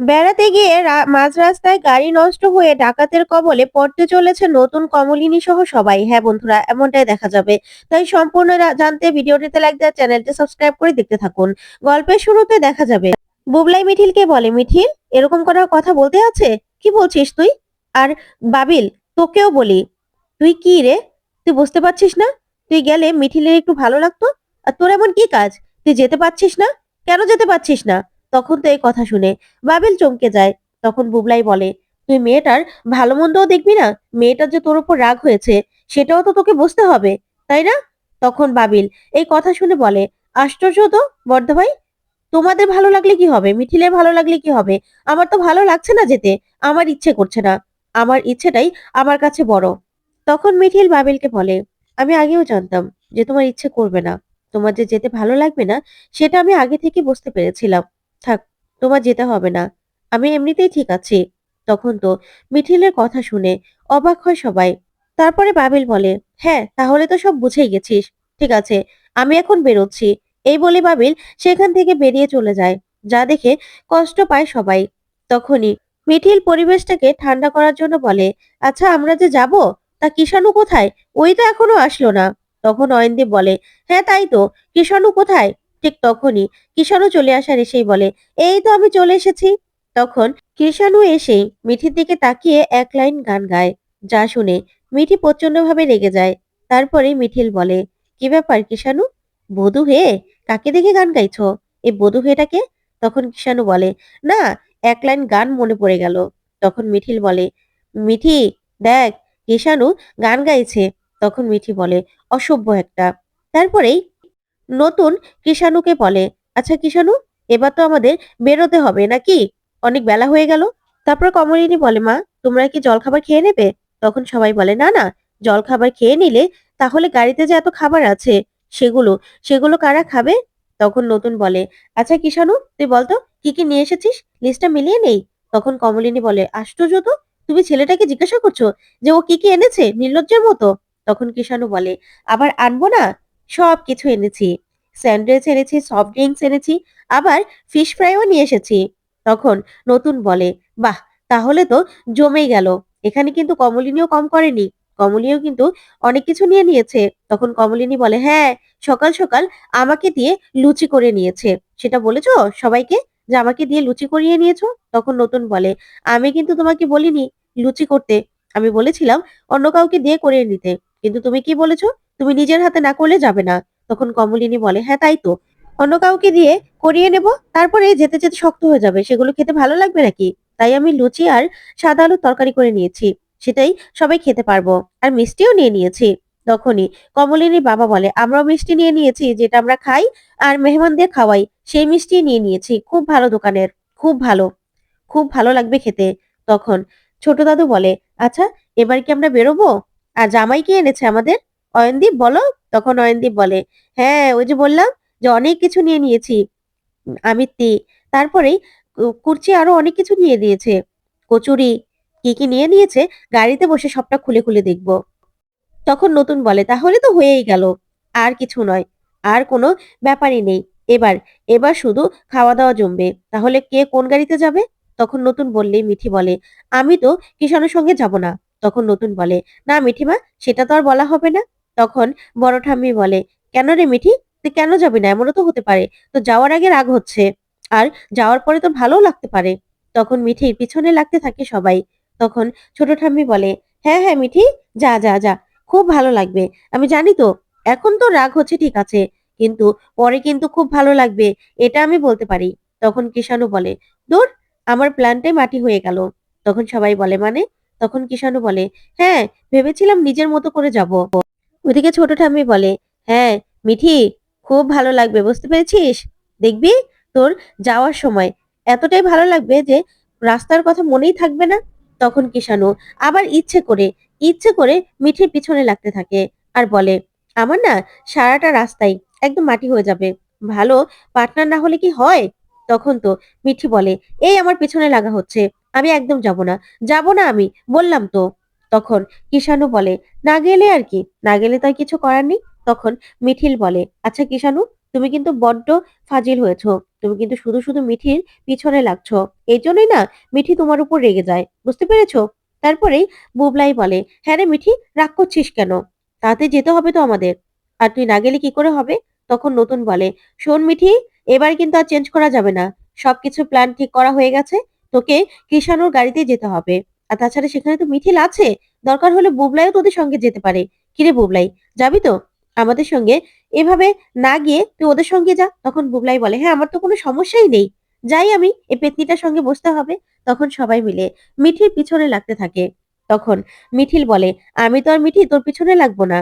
বেড়াতে গিয়ে মাঝ রাস্তায় গাড়ি নষ্ট হয়ে ডাকাতের কবলে পড়তে চলেছে নতুন কমলিনী সহ সবাই। হ্যাঁ বন্ধুরা, এমনটাই দেখা যাবে। তাই সম্পূর্ণ জানতে ভিডিওটিতে লাইক দেওয়া, চ্যানেলটি সাবস্ক্রাইব করে দেখতে থাকুন। গল্পের শুরুতে দেখা যাবে বুবলাই মিঠিলকে বলে, মিঠিল, এরকম করার কথা বলতে আছে? কি বলছিস তুই? আর বাবিল, তোকেও বলি, তুই কি রে? তুই বুঝতে পারছিস না? তুই গেলে মিঠিলের একটু ভালো লাগতো। আর তোর এমন কি কাজ? তুই যেতে পারছিস না? কেন যেতে পারছিস না? তখন তো এই কথা শুনে বাবিল চমকে যায়। তখন বুবলাই বলে, তুই মেয়েটার ভালো মন্দও দেখবি না? মেয়েটার যে তোর উপর রাগ হয়েছে সেটাও তো তোকে বুঝতে হবে, তাই না? তখন বাবিল এই কথা শুনে বলে, আশ্চর্য তো বর্ধা ভাই, তোমাদের ভালো লাগলে কি হবে, মিঠিলের ভালো লাগলে কি হবে? আমার তো ভালো লাগছে না যেতে। আমার ইচ্ছে করছে না। আমার ইচ্ছেটাই আমার কাছে বড়। তখন মিঠিল বাবিলকে বলে, আমি আগেও জানতাম যে তোমার ইচ্ছে করবে না, তোমার যে যেতে ভালো লাগবে না সেটা আমি আগে থেকে বুঝতে পেরেছিলাম। থাক, তোমার যেতে হবে না, আমি এমনিতেই ঠিক আছি। তখন তো মিঠিলের কথা শুনে অবাক হয় সবাই। তারপরে বাবিল বলে, হ্যাঁ তাহলে তো সব বুঝেই গেছিস। ঠিক আছে, আমি এখন বেরোচ্ছি। এই বলে বাবিল সেখান থেকে বেরিয়ে চলে যায়, যা দেখে কষ্ট পায় সবাই। তখনই মিঠিল পরিবেশটাকে ঠান্ডা করার জন্য বলে, আচ্ছা আমরা যে যাব, তা কিষাণু কোথায়? ওই তো এখনো আসলো না। তখন অয়নদীপ বলে, হ্যাঁ তাই তো, কিষাণু কোথায়? ঠিক তখনই কিষাণু চলে আসার এসেই বলে, এই তো আমি চলে এসেছি। তখন কিষাণু এসেই মিঠির দিকে তাকিয়ে এক লাইন গান গায়, যা শুনে মিঠি প্রচন্ডভাবে রেগে যায়। তারপরে মিঠিল বলে, কি ব্যাপার কিষাণু? বধূ হে? কাকে দেখে গান গাইছো? এই বধূ হেটাকে? তখন কিষাণু বলে, না, এক লাইন গান মনে পড়ে গেল। তখন মিঠিল বলে, মিঠি, দেখ, কিষাণু গান গাইছে। তখন মিঠি বলে, অসভ্য একটা। তারপরেই নতুন কিষাণুকে বলে, আচ্ছা কিষাণু, এবার তো আমাদের বেরোতে হবে নাকি? অনেক বেলা হয়ে গেল। তারপর কমলিনী বলে, মা, তোমরা কি জলখাবার খেয়ে নেবে? তখন সবাই বলে, না না, জলখাবার খেয়ে নিলে তাহলে গাড়িতে যে এত খাবার আছে সেগুলো সেগুলো কারা খাবে? তখন নতুন বলে, আচ্ছা কিষাণু, তুই বলতো কি কি নিয়ে এসেছিস, লিস্টটা মিলিয়ে নেই। তখন কমলিনী বলে, আশ্চর্য তো, তুমি ছেলেটাকে জিজ্ঞাসা করছো যে ও কি কি এনেছে, নির্লজ্জের মতো। তখন কিষাণু বলে, আবার আনবো না, সব কিছু এনেছি। স্যান্ডউইচ এনেছি, সফট ড্রিঙ্কস এনেছি, আবার ফিশ ফ্রাইও নিয়ে এসেছি। তখন নতুন বলে, বাহ, তাহলে তো জমেই গেল। এখানে কিন্তু কমলিনীও কম করেনি, কমলিনীও কিন্তু অনেক কিছু নিয়ে নিয়েছে। তখন কমলিনী বলে, হ্যাঁ, সকাল সকাল আমাকে দিয়ে লুচি করে নিয়েছে। সেটা বলেছো সবাইকে যে আমাকে দিয়ে লুচি করিয়ে নিয়েছো? তখন নতুন বলে, আমি কিন্তু তোমাকে বলিনি লুচি করতে, আমি বলেছিলাম অন্য কাউকে দিয়ে করিয়ে নিতে। কিন্তু তুমি কি বলেছো, তুমি নিজের হাতে না করলে যাবে না। তখন কমলিনী বলে, হ্যাঁ তাই তো, অন্য কাউকে দিয়ে করিয়ে নেব, তারপরে যেতে যেতে শক্ত হয়ে যাবে, সেগুলো খেতে ভালো লাগবে নাকি? তাই আমি লুচি আর সাদা আলুর তরকারি করে নিয়েছি, সেটাই সবাই খেতে পারবো। আর মিষ্টিও নিয়ে নিয়েছি। তখনই কমলিনীর বাবা বলে, আমরাও মিষ্টি নিয়ে নিয়েছি, যেটা আমরা খাই আর মেহমানদের খাওয়াই, সেই মিষ্টি নিয়ে নিয়েছি, খুব ভালো দোকানের, খুব ভালো, খুব ভালো লাগবে খেতে। তখন ছোট দাদু বলে, আচ্ছা এবার কি আমরা বেরোবো? আর জামাই কি এনেছে আমাদের? অয়নদীপ বলো। তখন অয়নদীপ বলে, হ্যাঁ ওই যে বললাম যে অনেক কিছু নিয়ে নিয়েছি। আমিত্তি, তারপরেই কুরচি আরো অনেক কিছু নিয়ে দিয়েছে, কচুরি, কি কি নিয়ে নিয়েছে, গাড়িতে বসে সবটা খুলে খুলে দেখবো। তখন নতুন বলে, তাহলে তো হয়েই গেল, আর কিছু নয়, আর কোনো ব্যাপারই নেই। এবার এবার শুধু খাওয়া দাওয়া জমবে। তাহলে কে কোন গাড়িতে যাবে? তখন নতুন বললেই মিঠি বলে, আমি তো কিষানের সঙ্গে যাব না। তখন নতুন বলে, না মিঠিমা, সেটা তো আর বলা হবে না। তখন বড় ঠাম্মি বলে, কেন রে মিঠি, তুই কেন যাবি না? এমনও তো হতে পারে তো যাওয়ার আগে রাগ হচ্ছে, আর যাওয়ার পরে তো ভালোও লাগতে পারে। তখন মিঠির পিছনে লাগতে থাকে সবাই। তখন ছোট ঠাম্মি বলে, হ্যাঁ হ্যাঁ মিঠি, যা যা যা, খুব ভালো লাগবে। আমি জানি তো, এখন তো রাগ হচ্ছে ঠিক আছে, কিন্তু পরে কিন্তু খুব ভালো লাগবে, এটা আমি বলতে পারি। তখন কিষাণু বলে, দূর, আমার প্ল্যানটাই মাটি হয়ে গেল। তখন সবাই বলে, মানে? তখন কিষাণু বলে, হ্যাঁ, ভেবেছিলাম নিজের মতো করে যাব। ওদিকে ছোট ঠাম্মি বলে, হ্যাঁ মিঠি, খুব ভালো লাগবে, বুঝতে পেরেছিস? দেখবি তোর যাওয়ার সময় এতটাই ভালো লাগবে যে রাস্তার কথা মনেই থাকবে না। তখন কিষাণু আবার ইচ্ছে করে মিঠির পিছনে লাগতে থাকে আর বলে, আমার না সারাটা রাস্তায় একদম মাটি হয়ে যাবে, ভালো পার্টনার না হলে কি হয়? তখন তো মিঠি বলে, এই আমার পিছনে লাগা হচ্ছে, আমি একদম যাব না, যাব না আমি, বললাম তো। তখন কিষাণু বলে, না গেলে আর কি, না গেলে তো আর কিছু করার নেই। তখন মিঠিল বলে, আচ্ছা কিষাণু, তুমি কিন্তু বড্ড ফাজিল হয়েছো। তুমি কিন্তু শুধু মিঠির পিছনে লাগছো। এজন্যই না মিঠি তোমার উপর রেগে যায়। বুঝতে পেরেছো? তারপরেই বুবলাই বলে, "হ্যাঁ রে মিঠি, রাগ করছিস কেন? তাতে যেতে হবে তো আমাদের। আর তুই না গেলে কি করে হবে?" তখন নতুন বলে, "শোন মিঠি, এবার কিন্তু আর চেঞ্জ করা যাবে না। সবকিছু প্ল্যান ঠিক করা হয়ে গেছে। তোকে কৃষাণুর গাড়িতেই যেতে হবে। আর তাছাড়া সেখানে তো মিঠিল আছে। দরকার হলে বুবলাইও তোদের সঙ্গে যেতে পারে। কিরে বুবলাই, যাবি তো আমাদের সঙ্গে? এভাবে না গিয়ে তুই ওদের সঙ্গে যা।" তখন বুবলাই বলে, "হ্যাঁ, আমার তো কোনো সমস্যাই নেই। যাই আমি, এই পেত্নীটার সঙ্গে বসতে হবে।" তখন সবাই মিলে মিঠির পিছনে লাগতে থাকে। তখন মিঠিল বলে, "আমি তো আর মিঠি তোর পিছনে লাগবো না।"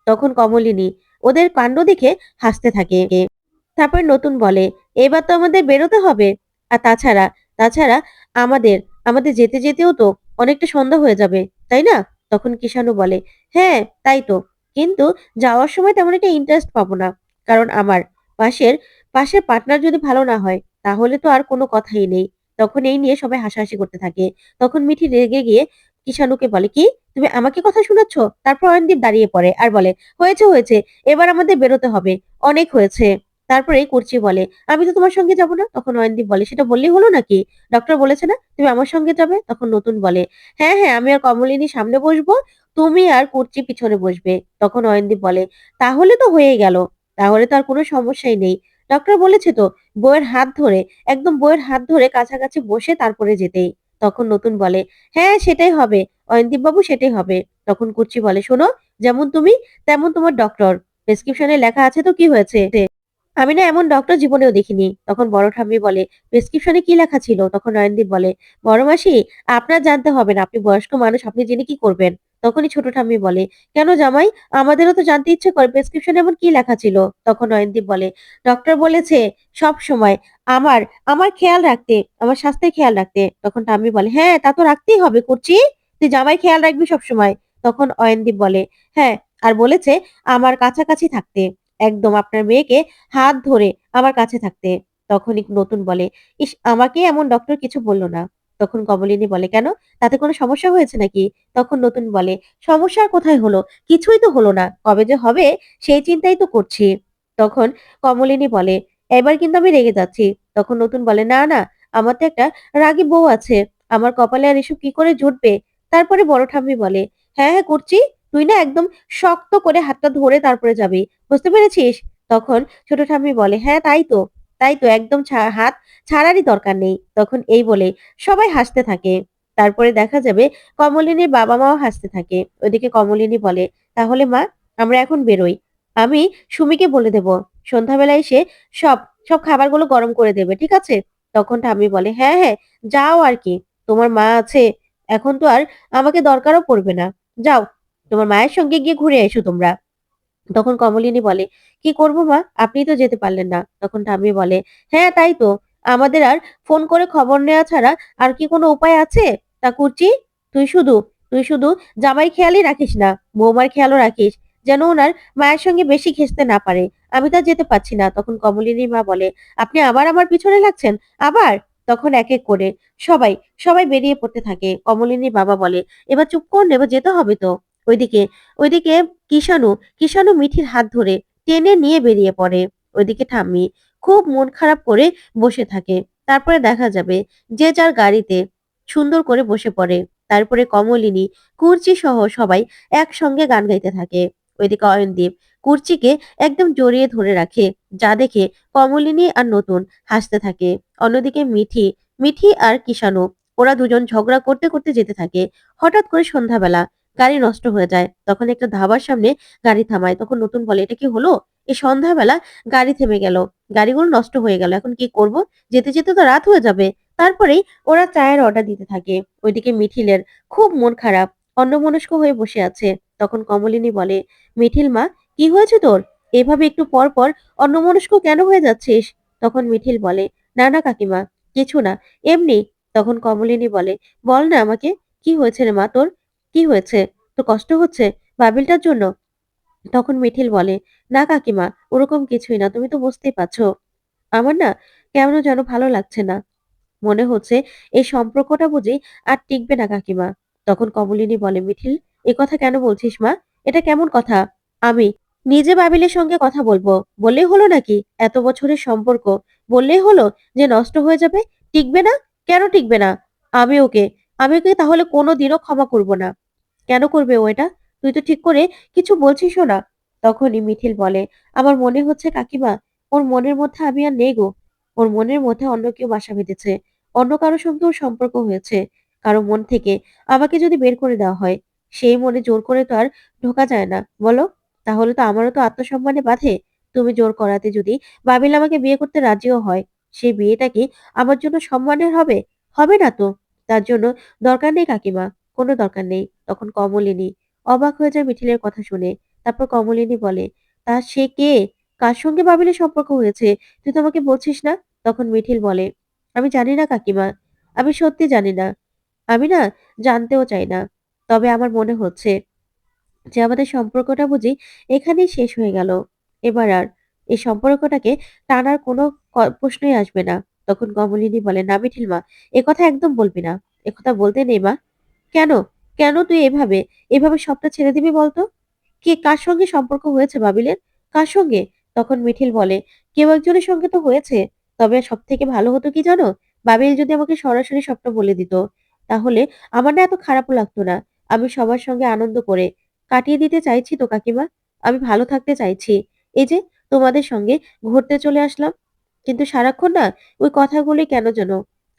তখন কমলিনী ওদের কাণ্ড দেখে হাসতে থাকে। তারপর নতুন বলে, "এবার তো আমাদের বেরোতে হবে। আর তাছাড়া আমাদের আমাদের যেতেও তো অনেকটা সন্ধ্যা হয়ে যাবে, তাই না?" তখন কিষাণু বলে, "হ্যাঁ, তাই তো। কিন্তু যাওয়ার সময় তেমন একটা ইন্টারেস্ট পাবো না। কারণ আমার পাশের পাশের পার্টনার যদি ভালো না হয়, তাহলে তো আর কোনো কথাই নেই।" তখন এই নিয়ে সবাই হাসাহাসি করতে থাকে। তখন মিঠি রেগে গিয়ে কিষাণুকে বলে, "কি? তুমি আমাকে কথা শোনাচ্ছ?" তারপর অয়নদীপ দাঁড়িয়ে পড়ে আর বলে, "হয়েছে। এবার আমাদের বেরোতে হবে। অনেক হয়েছে।" তারপরেই কুর্চি বলে, "আমি তো তোমার সঙ্গে যাব না।" তখন অয়নদীপ বলে, "সেটা বললেই হলো নাকি? ডক্টর বলেছে না তুমি আমার সঙ্গে যাবে?" তখন নতুন বলে, "হ্যাঁ, আমি আর কমলিনী সামনে বসবো, তুমি আর কুর্চি পিছনে বসবে।" তখন অয়নদীপ বলে, "তাহলে তো হয়েই গেল। তাহলে তো আর কোনো সমস্যাই নেই। ডক্টর বলেছে তো বইয়ের হাত ধরে, একদম বইয়ের হাত ধরে কাছাকাছি বসে তারপরে যেতেই।" তখন নতুন বলে, "হ্যাঁ, সেটাই হবে। অয়নদীপ বাবু, সেটাই হবে।" তখন কুর্চি বলে, "শোনো, যেমন তুমি তেমন তোমার ডক্টর। প্রেসক্রিপশনে লেখা আছে তো কি হয়েছে? আমি না এমন ডক্টর জীবনেও দেখিনি।" তখন বড় ঠাম্মি বলে, "প্রেসক্রিপশনে কি লেখা ছিল?" তখন নয়নদীপ বলে, "বড় মাসি, আপনার জানতে হবে না। আপনি বয়স্ক মানুষ, আপনি জেনে কি করবেন?" তখনই ছোট ঠাম্মি বলে, "কেন জামাই? আমাদেরও তো জানতে ইচ্ছে করে প্রেসক্রিপশনে এমন কি লেখা ছিল?" তখন নয়নদীপ বলে, "ডক্টর বলেছে সব সময় আমার আমার খেয়াল রাখতে, আমার স্বাস্থ্যের খেয়াল রাখতে।" তখন ঠাম্মি বলে, "হ্যাঁ, তা তো রাখতেই হবে করছি। তুই জামাই খেয়াল রাখবি সবসময়।" তখন অয়নদীপ বলে, "হ্যাঁ, আর বলেছে আমার কাছাকাছি থাকতে। একদম আপনার মেয়েকে হাত ধরে আমার কাছে থাকতে।" তখনই নতুন বলে, "ইস! আমাকে এমন ডক্টর কিছু বলল না।" তখন কমলিনী বলে, "কেন? তাতে কোনো সমস্যা হয়েছে নাকি?" তখন নতুন বলে, "সমস্যা আর কোথায় হলো? কিছুই তো হলো না। কবে যে হবে সেই চিন্তাই তো করছি।" তখন কমলিনী বলে, "এবার কিন্তু আমি রেগে যাচ্ছি।" তখন নতুন বলে, "না, আমার তো একটা রাগী বউ আছে। আমার কপালে আর এসব কি করে জুটবে?" তারপরে বড় ঠাম্মি বলে, "হ্যাঁ, করছি। তুই না একদম শক্ত করে হাতটা ধরে তারপরে যাবি। বুঝতে পেরেছিস?" তখন ছোট ঠাম্মি বলে, "হ্যাঁ, তাই তো একদম হাত ছাড়ারই দরকার নেই।" তখন এই বলে সবাই হাসতে থাকে। তারপরে দেখা যাবে কমলিনীর বাবা-মাও হাসতে থাকে। ওইদিকে কমলিনী বলে, "তাহলে মা, আমরা এখন বেরোই। আমি সুমিকে বলে দেব সন্ধ্যাবেলা এসে সব সব খাবারগুলো গরম করে দেবে। ঠিক আছে?" তখন ঠাম্মি বলে, "হ্যাঁ, যাও আর কি। তোমার মা আছে। এখন তো আর আমাকে দরকারও পড়বে না। যাও, তোমার মায়ের সঙ্গে গিয়ে ঘুরে এসো তোমরা।" তখন কমলিনী বলে, "কি করব মা? আপনিই তো যেতে পারলেন না।" তখন ঠাম্মি বলে, "হ্যাঁ, তাই তো। আমাদের আর ফোন করে খবর নেওয়া ছাড়া আর কি কোনো উপায় আছে? তা কুর্চি, তুই শুধু তুই শুধু জামাইর খেয়ালই রাখিস না, বৌমার খেয়ালও রাখিস। যেন উনার মায়ের সঙ্গে বেশি ঘেঁষতে না পারে। আমি তো আর যেতে পারছি না।" তখন কমলিনীর মা বলে, "আপনি আবার আমার পিছনে লাগছেন? আবার?" তখন এক করে সবাই সবাই বেরিয়ে পড়তে থাকে। কমলিনীর বাবা বলে, "এবার চুপ কর না, এবার যেতে হবে তো।" ওইদিকে ওইদিকে কিষাণু মিঠির হাত ধরে টেনে নিয়ে বেরিয়ে পড়ে। ওইদিকে ঠাম্মি খুব মন খারাপ করে বসে থাকে। তারপরে দেখা যাবে যে যার গাড়িতে সুন্দর করে বসে পড়ে। তারপরে কমলিনী, কুর্চি সহ সবাই একসঙ্গে গান গাইতে থাকে। ওইদিকে অয়নদীপ কুর্চিকে একদম জড়িয়ে ধরে রাখে, যা দেখে কমলিনী আর নতুন হাসতে থাকে। অন্যদিকে মিঠি আর কিষাণু, ওরা দুজন ঝগড়া করতে যেতে থাকে। হঠাৎ করে সন্ধ্যাবেলা গাড়ি নষ্ট হয়ে যায়। তখন একটা ধাবার সামনে গাড়ি থামায়। তখন নতুন বলে, "এটা কি হলো? এই সন্ধ্যাবেলা গাড়ি থেমে গেল। গাড়িগুলো নষ্ট হয়ে গেল। এখন কি করব? যেতে তো রাত হয়ে যাবে।" তারপরেই ওরা চায়ের অর্ডার দিতে থাকে। ওইদিকে মিঠিলের খুব মন খারাপ, অন্যমনস্ক হয়ে বসে আছে। তখন কমলিনী বলে, "মিঠিল মা, কি হয়েছে তোর? এভাবে একটু পর অন্যমনস্ক কেন হয়ে যাচ্ছিস?" তখন মিঠিল বলে, "না কাকিমা, কিছু না, এমনি।" তখন কমলিনী বলে, "বল না আমাকে, কি হয়েছে রে মা তোর? কি হয়েছে? তোর কষ্ট হচ্ছে বাবিলটার জন্য?" তখন মিঠিল বলে, "না কাকিমা, ওরকম কিছুই না। তুমি তো বুঝতেই পারছো। আমার না কেমন যেন ভালো লাগছে না। মনে হচ্ছে এই সম্পর্কটা বুঝি আর টিকবে না কাকিমা।" তখন কমলিনী বলে, "মিঠিল, এ কথা কেন বলছিস মা? এটা কেমন কথা? আমি নিজে বাবিলের সঙ্গে কথা বলবো। বললেই হলো নাকি? এত বছরের সম্পর্ক। বললেই হলো যে নষ্ট হয়ে যাবে? টিকবে না? কেন টিকবে না? আমি ওকে, আমি ওকে তাহলে কোনদিনও ক্ষমা করব না। কেন করবে ও এটা? তুই তো ঠিক করে কিছু বলছিসও না। তখনই মিঠিল বলে, আমার মনে হচ্ছে কাকিমা, ওর মনের মধ্যে আমি আর নেই গো। ওর মনের মধ্যে অন্য কেউ বাসা বেঁধেছে। অন্য কারো সঙ্গে ওর সম্পর্ক হয়েছে। কারো মন থেকে আমাকে যদি বের করে দেওয়া হয়, সেই মনে জোর করে তো আর ঢোকা যায় না, বলো? তাহলে তো আমারও তো আত্মসম্মানে বাধে। তুমি জোর করাতে যদি বাবিল আমাকে বিয়ে করতে রাজিও হয়, সেই বিয়েটা কি আমার জন্য সম্মানের হবে? হবে না তো। তার জন্য দরকার নেই কাকিমা, কোনো দরকার নেই। তখন কমলিনী অবাক হয়ে যায় মিঠিলের কথা শুনে। তারপর কমলিনী বলে, তা সে কে? কার সঙ্গে বাবিলের সম্পর্ক হয়েছে? তুই তো আমাকে বলছিস না? তখন মিঠিল বলে, আমি জানি না কাকিমা। আমি সত্যি জানি না। আমি না জানতেও চাই না। তবে আমার মনে হচ্ছে যে আমাদের সম্পর্কটা বুঝি এখানেই শেষ হয়ে গেল। এবার আর এই সম্পর্কটাকে টানার কোনো প্রশ্নই আসবে না। তখন কমলিনী বলে, না মিঠিল মা, একথা একদম বলবি না। একথা বলতে নেই মা। কেন? কেন তুই এভাবে সবটা ছেড়ে দিবি বলতো? কে কার সঙ্গে সম্পর্ক হয়েছে বাবিলের? কার সঙ্গে? তখন মিঠিল বলে, কেউ একজনের সঙ্গে তো হয়েছে। তবে সবথেকে ভালো হতো কি জানো? বাবিল যদি আমাকে সরাসরি সবটা বলে দিত। তাহলে আমার না এত খারাপও লাগতো না। আমি সবার সঙ্গে আনন্দ করে কাটিয়ে দিতে চাইছি তো কাকিমা। আমি ভালো থাকতে চাইছি। এই যে তোমাদের সঙ্গে ঘুরতে চলে আসলাম। কিন্তু সারাক্ষণ না ওই কথাগুলোই কেন যেন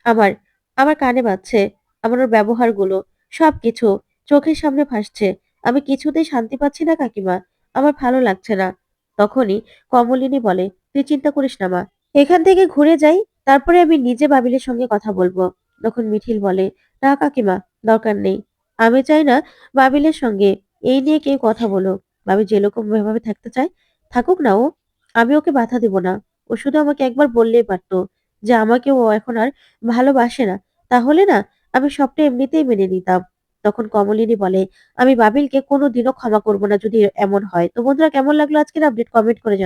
আমার, আমার কানে বাজছে। আমার ওর ব্যবহারগুলো, সবকিছু চোখের সামনে ভাসছে। আমি কিছুতেই শান্তি পাচ্ছি না কাকিমা। আমার ভালো লাগছে না। তখনই কমলিনী বলে, তুই চিন্তা করিস না মা। এখান থেকে ঘুরে যাই, তারপরে আমি নিজে বাবিলের সঙ্গে কথা বলবো। তখন মিঠিল বলে, না কাকিমা, দরকার নেই। আমি চাই না বাবিলের সঙ্গে এই নিয়ে কেউ কথা বলুক। বাবি যেরকম ভাবে থাকতে চায়, থাকুক না ও। আমি ওকে বাধা দিব না। ও শুধু আমাকে একবার বললেই পারতো যে আমাকে ও এখন আর ভালোবাসে না। তাহলে না আমি সবটা এমনিতেই মেনে নিতাম। তখন কমলিনী বলে, আমি বাবিলকে কোনোদিনও ক্ষমা করব না যদি এমন হয়। তো বন্ধুরা, কেমন লাগলো আজকের আপডেট? কমেন্ট করে